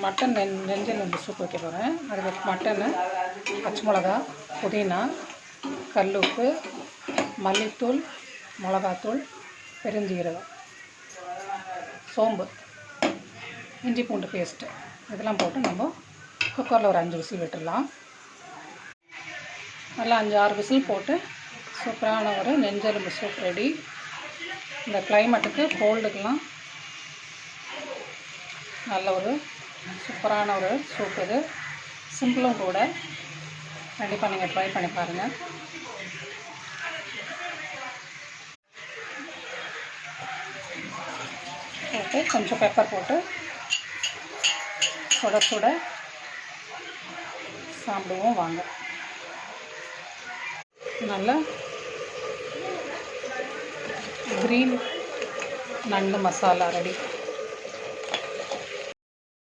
Mutton நெஞ்சல் வந்து soup வைக்க போகிறேன். அதுக்கு மட்டனு, பச்சை மிளகா, புதினா, கல்லுப்பு, மல்லித்தூள், மிளகாத்தூள், பெருஞ்சீரகம், சோம்பு, இஞ்சி பூண்டு பேஸ்ட்டு இதெல்லாம் போட்டு நம்ம குக்கரில் ஒரு 5 விசில் விட்டுடலாம். நல்லா 5-6 விசில் போட்டு சூப்பரான ஒரு நெஞ்செலும்பு சூப் ரெடி. இந்த கிளைமேட்டுக்கு கோல்டுக்கெலாம் நல்ல ஒரு சூப்பரான ஒரு சூப். இது சிம்பிளும் கூட. கண்டிப்பாக நீங்கள் ட்ரை பண்ணி பாருங்கள். போட்டு கொஞ்சம் பெப்பர் போட்டு சுட சுட சாப்பிடுவோம் வாங்க. நல்ல க்ரீன் நண்டு மசாலா ரெடி.